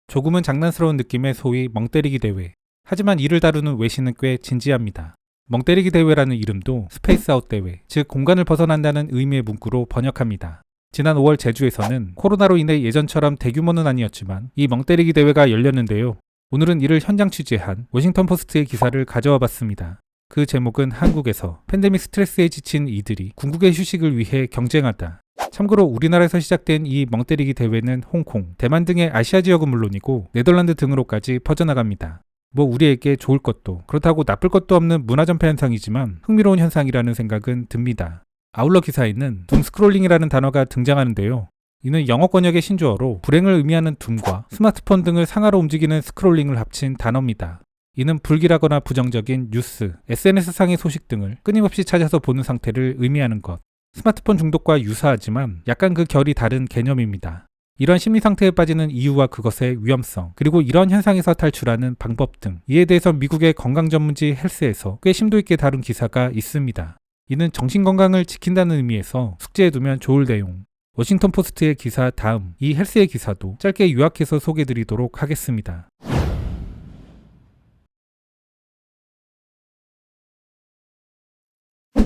조금은 장난스러운 느낌의 소위 멍때리기 대회. 하지만 이를 다루는 외신은 꽤 진지합니다. 멍때리기 대회라는 이름도 스페이스아웃 대회, 즉 공간을 벗어난다는 의미의 문구로 번역합니다. 지난 5월 제주에서는 코로나로 인해 예전처럼 대규모는 아니었지만 이 멍때리기 대회가 열렸는데요. 오늘은 이를 현장 취재한 워싱턴 포스트의 기사를 가져와 봤습니다. 그 제목은 한국에서 팬데믹 스트레스에 지친 이들이 궁극의 휴식을 위해 경쟁하다. 참고로 우리나라에서 시작된 이 멍때리기 대회는 홍콩, 대만 등의 아시아 지역은 물론이고 네덜란드 등으로까지 퍼져나갑니다. 뭐 우리에게 좋을 것도 그렇다고 나쁠 것도 없는 문화전파 현상이지만 흥미로운 현상이라는 생각은 듭니다. 아울러 기사에는 둠 스크롤링이라는 단어가 등장하는데요. 이는 영어 번역의 신조어로 불행을 의미하는 둠과 스마트폰 등을 상하로 움직이는 스크롤링을 합친 단어입니다. 이는 불길하거나 부정적인 뉴스, SNS상의 소식 등을 끊임없이 찾아서 보는 상태를 의미하는 것. 스마트폰 중독과 유사하지만 약간 그 결이 다른 개념입니다. 이런 심리 상태에 빠지는 이유와 그것의 위험성, 그리고 이런 현상에서 탈출하는 방법 등 이에 대해서 미국의 건강 전문지 헬스에서 꽤 심도 있게 다룬 기사가 있습니다. 이는 정신건강을 지킨다는 의미에서 숙지해두면 좋을 내용. 워싱턴 포스트의 기사 다음 이 헬스의 기사도 짧게 요약해서 소개해드리도록 하겠습니다.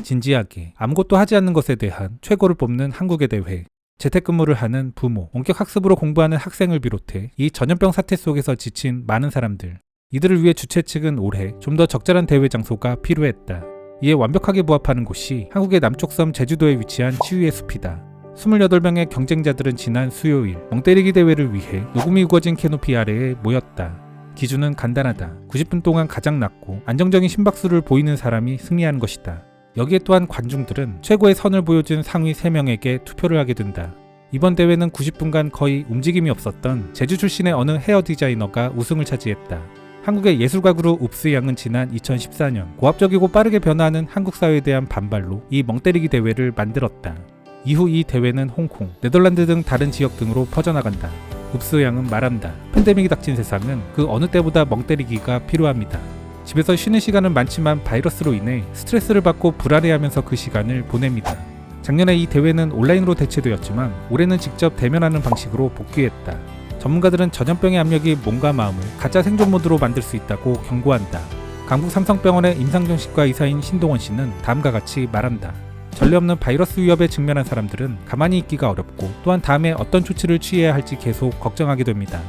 진지하게 아무것도 하지 않는 것에 대한 최고를 뽑는 한국의 대회. 재택근무를 하는 부모, 원격 학습으로 공부하는 학생을 비롯해 이 전염병 사태 속에서 지친 많은 사람들. 이들을 위해 주최 측은 올해 좀 더 적절한 대회 장소가 필요했다. 이에 완벽하게 부합하는 곳이 한국의 남쪽 섬 제주도에 위치한 치유의 숲이다. 28명의 경쟁자들은 지난 수요일 멍때리기 대회를 위해 녹음이 우거진 캐노피 아래에 모였다. 기준은 간단하다. 90분 동안 가장 낮고 안정적인 심박수를 보이는 사람이 승리하는 것이다. 여기에 또한 관중들은 최고의 선을 보여준 상위 3명에게 투표를 하게 된다. 이번 대회는 90분간 거의 움직임이 없었던 제주 출신의 어느 헤어 디자이너가 우승을 차지했다. 한국의 예술가 그룹 읍스 양은 지난 2014년 고압적이고 빠르게 변화하는 한국 사회에 대한 반발로 이 멍때리기 대회를 만들었다. 이후 이 대회는 홍콩, 네덜란드 등 다른 지역 등으로 퍼져나간다. 읍스 양은 말한다. 팬데믹이 닥친 세상은 그 어느 때보다 멍때리기가 필요합니다. 집에서 쉬는 시간은 많지만 바이러스로 인해 스트레스를 받고 불안해하면서 그 시간을 보냅니다. 작년에 이 대회는 온라인으로 대체되었지만 올해는 직접 대면하는 방식으로 복귀했다. 전문가들은 전염병의 압력이 몸과 마음을 가짜 생존 모드로 만들 수 있다고 경고한다. 강북 삼성병원의 임상정신과 의사인 신동원 씨는 다음과 같이 말한다. 전례 없는 바이러스 위협에 직면한 사람들은 가만히 있기가 어렵고 또한 다음에 어떤 조치를 취해야 할지 계속 걱정하게 됩니다.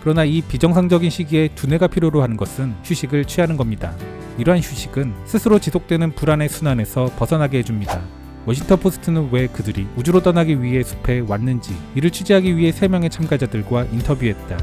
그러나 이 비정상적인 시기에 두뇌가 필요로 하는 것은 휴식을 취하는 겁니다. 이러한 휴식은 스스로 지속되는 불안의 순환에서 벗어나게 해줍니다. 워싱턴 포스트는 왜 그들이 우주로 떠나기 위해 숲에 왔는지 이를 취재하기 위해 3명의 참가자들과 인터뷰했다.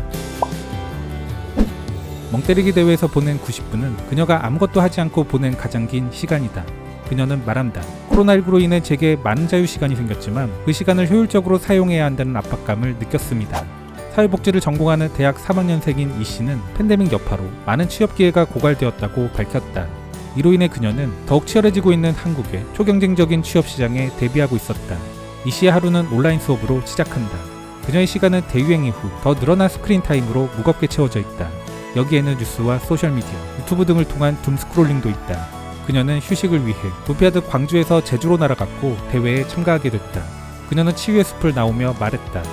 멍때리기 대회에서 보낸 90분은 그녀가 아무것도 하지 않고 보낸 가장 긴 시간이다. 그녀는 말한다. 코로나19로 인해 제게 많은 자유시간이 생겼지만 그 시간을 효율적으로 사용해야 한다는 압박감을 느꼈습니다. 사회복지를 전공하는 대학 3학년생인 이 씨는 팬데믹 여파로 많은 취업 기회가 고갈되었다고 밝혔다. 이로 인해 그녀는 더욱 치열해지고 있는 한국의 초경쟁적인 취업 시장에 대비하고 있었다. 이 씨의 하루는 온라인 수업으로 시작한다. 그녀의 시간은 대유행 이후 더 늘어난 스크린 타임으로 무겁게 채워져 있다. 여기에는 뉴스와 소셜미디어, 유튜브 등을 통한 둠 스크롤링도 있다. 그녀는 휴식을 위해 도피하듯 광주에서 제주로 날아갔고 대회에 참가하게 됐다. 그녀는 치유의 숲을 나오며 말했다.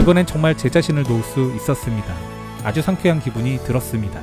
이번엔 정말 제 자신을 놓을 수 있었습니다. 아주 상쾌한 기분이 들었습니다.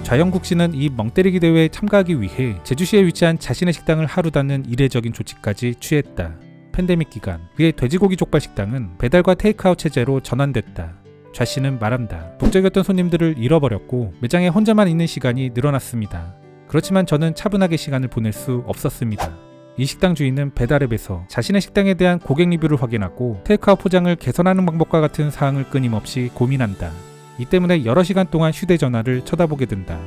좌영국 씨는 이 멍때리기 대회에 참가하기 위해 제주시에 위치한 자신의 식당을 하루 닫는 이례적인 조치까지 취했다. 팬데믹 기간 그의 돼지고기 족발 식당은 배달과 테이크아웃 체제로 전환됐다. 좌 씨는 말한다. 독적이었던 손님들을 잃어버렸고 매장에 혼자만 있는 시간이 늘어났습니다. 그렇지만 저는 차분하게 시간을 보낼 수 없었습니다. 이 식당 주인은 배달앱에서 자신의 식당에 대한 고객 리뷰를 확인하고 테이크아웃 포장을 개선하는 방법과 같은 사항을 끊임없이 고민한다. 이 때문에 여러 시간 동안 휴대전화를 쳐다보게 된다.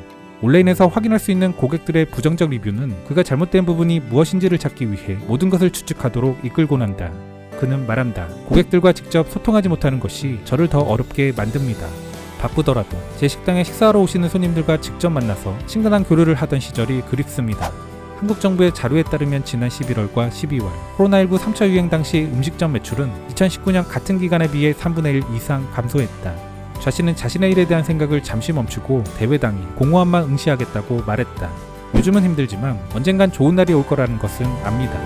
온라인에서 확인할 수 있는 고객들의 부정적 리뷰는 그가 잘못된 부분이 무엇인지를 찾기 위해 모든 것을 추측하도록 이끌곤 한다. 그는 말한다. 고객들과 직접 소통하지 못하는 것이 저를 더 어렵게 만듭니다. 바쁘더라도 제 식당에 식사하러 오시는 손님들과 직접 만나서 친근한 교류를 하던 시절이 그립습니다. 한국 정부의 자료에 따르면 지난 11월과 12월 코로나19 3차 유행 당시 음식점 매출은 2019년 같은 기간에 비해 3분의 1 이상 감소했다. 좌 씨는 자신의 일에 대한 생각을 잠시 멈추고 대회 당일 공허함만 응시하겠다고 말했다. 요즘은 힘들지만 언젠간 좋은 날이 올 거라는 것은 압니다.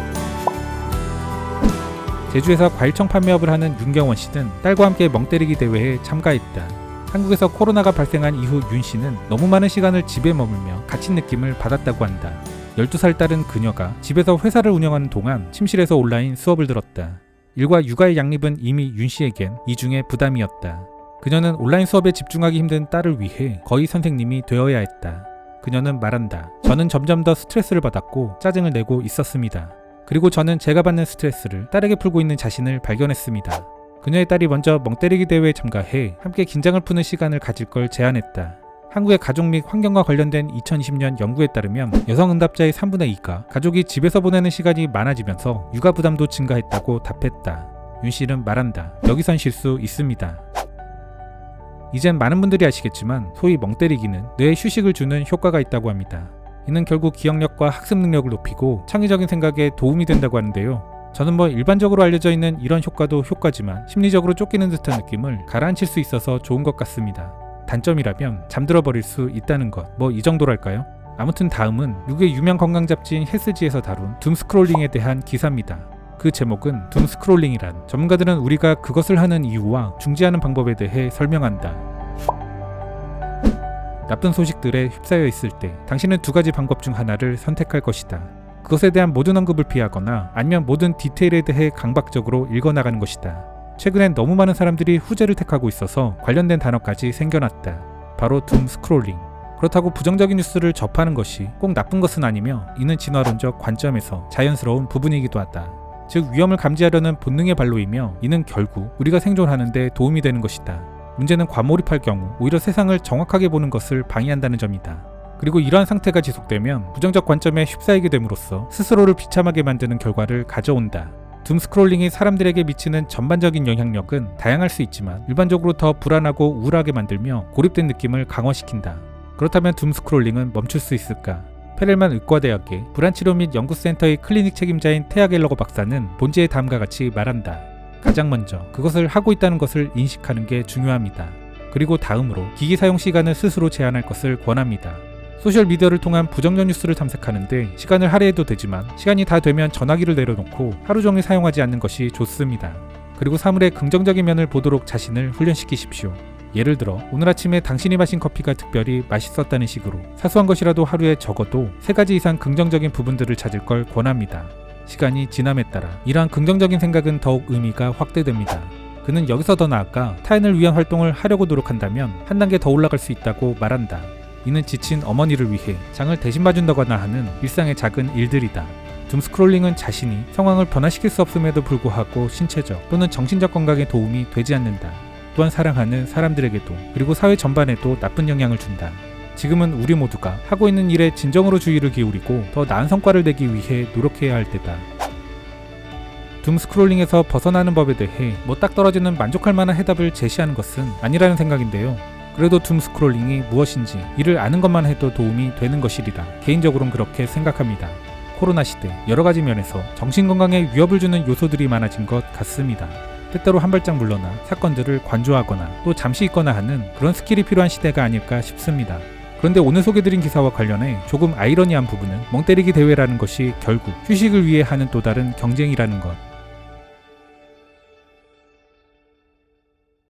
제주에서 과일청 판매업을 하는 윤경원 씨는 딸과 함께 멍때리기 대회에 참가했다. 한국에서 코로나가 발생한 이후 윤 씨는 너무 많은 시간을 집에 머물며 갇힌 느낌을 받았다고 한다. 12살 딸은 그녀가 집에서 회사를 운영하는 동안 침실에서 온라인 수업을 들었다. 일과 육아의 양립은 이미 윤 씨에겐 이중의 부담이었다. 그녀는 온라인 수업에 집중하기 힘든 딸을 위해 거의 선생님이 되어야 했다. 그녀는 말한다. 저는 점점 더 스트레스를 받았고 짜증을 내고 있었습니다. 그리고 저는 제가 받는 스트레스를 딸에게 풀고 있는 자신을 발견했습니다. 그녀의 딸이 먼저 멍때리기 대회에 참가해 함께 긴장을 푸는 시간을 가질 걸 제안했다. 한국의 가족 및 환경과 관련된 2020년 연구에 따르면 여성 응답자의 3분의 2가 가족이 집에서 보내는 시간이 많아지면서 육아 부담도 증가했다고 답했다. 윤 씨는 말한다. 여기선 쉴 수 있습니다. 이젠 많은 분들이 아시겠지만 소위 멍때리기는 뇌에 휴식을 주는 효과가 있다고 합니다. 이는 결국 기억력과 학습 능력을 높이고 창의적인 생각에 도움이 된다고 하는데요. 저는 일반적으로 알려져 있는 이런 효과도 효과지만 심리적으로 쫓기는 듯한 느낌을 가라앉힐 수 있어서 좋은 것 같습니다. 단점이라면 잠들어 버릴 수 있다는 것, 이 정도랄까요? 아무튼 다음은 미국의 유명 건강 잡지인 헬스지에서 다룬 둠스크롤링에 대한 기사입니다. 그 제목은 둠스크롤링이란 전문가들은 우리가 그것을 하는 이유와 중지하는 방법에 대해 설명한다. 나쁜 소식들에 휩싸여 있을 때 당신은 두 가지 방법 중 하나를 선택할 것이다. 그것에 대한 모든 언급을 피하거나 아니면 모든 디테일에 대해 강박적으로 읽어나가는 것이다. 최근엔 너무 많은 사람들이 후자를 택하고 있어서 관련된 단어까지 생겨났다. 바로 둠스크롤링. 그렇다고 부정적인 뉴스를 접하는 것이 꼭 나쁜 것은 아니며 이는 진화론적 관점에서 자연스러운 부분이기도 하다. 즉 위험을 감지하려는 본능의 발로이며 이는 결국 우리가 생존하는 데 도움이 되는 것이다. 문제는 과몰입할 경우 오히려 세상을 정확하게 보는 것을 방해한다는 점이다. 그리고 이러한 상태가 지속되면 부정적 관점에 휩싸이게 됨으로써 스스로를 비참하게 만드는 결과를 가져온다. 둠스크롤링이 사람들에게 미치는 전반적인 영향력은 다양할 수 있지만 일반적으로 더 불안하고 우울하게 만들며 고립된 느낌을 강화시킨다. 그렇다면 둠스크롤링은 멈출 수 있을까? 페렐만 의과대학의 불안치료 및 연구센터의 클리닉 책임자인 테아 갤러거 박사는 본지의 다음과 같이 말한다. 가장 먼저 그것을 하고 있다는 것을 인식하는 게 중요합니다. 그리고 다음으로 기기 사용 시간을 스스로 제한할 것을 권합니다. 소셜미디어를 통한 부정적 뉴스를 탐색하는데 시간을 할애해도 되지만 시간이 다 되면 전화기를 내려놓고 하루 종일 사용하지 않는 것이 좋습니다. 그리고 사물의 긍정적인 면을 보도록 자신을 훈련시키십시오. 예를 들어 오늘 아침에 당신이 마신 커피가 특별히 맛있었다는 식으로 사소한 것이라도 하루에 적어도 3가지 이상 긍정적인 부분들을 찾을 걸 권합니다. 시간이 지남에 따라 이러한 긍정적인 생각은 더욱 의미가 확대됩니다. 그는 여기서 더 나아가 타인을 위한 활동을 하려고 노력한다면 한 단계 더 올라갈 수 있다고 말한다. 이는 지친 어머니를 위해 장을 대신 봐준다거나 하는 일상의 작은 일들이다. 둠스크롤링은 자신이 상황을 변화시킬 수 없음에도 불구하고 신체적 또는 정신적 건강에 도움이 되지 않는다. 또한 사랑하는 사람들에게도 그리고 사회 전반에도 나쁜 영향을 준다. 지금은 우리 모두가 하고 있는 일에 진정으로 주의를 기울이고 더 나은 성과를 내기 위해 노력해야 할 때다. 둠스크롤링에서 벗어나는 법에 대해 딱 떨어지는 만족할 만한 해답을 제시하는 것은 아니라는 생각인데요. 그래도 둠스크롤링이 무엇인지 이를 아는 것만 해도 도움이 되는 것이리라 개인적으로는 그렇게 생각합니다. 코로나 시대 여러 가지 면에서 정신건강에 위협을 주는 요소들이 많아진 것 같습니다. 때때로 한 발짝 물러나 사건들을 관조하거나 또 잠시 있거나 하는 그런 스킬이 필요한 시대가 아닐까 싶습니다. 그런데 오늘 소개드린 기사와 관련해 조금 아이러니한 부분은 멍때리기 대회라는 것이 결국 휴식을 위해 하는 또 다른 경쟁이라는 것.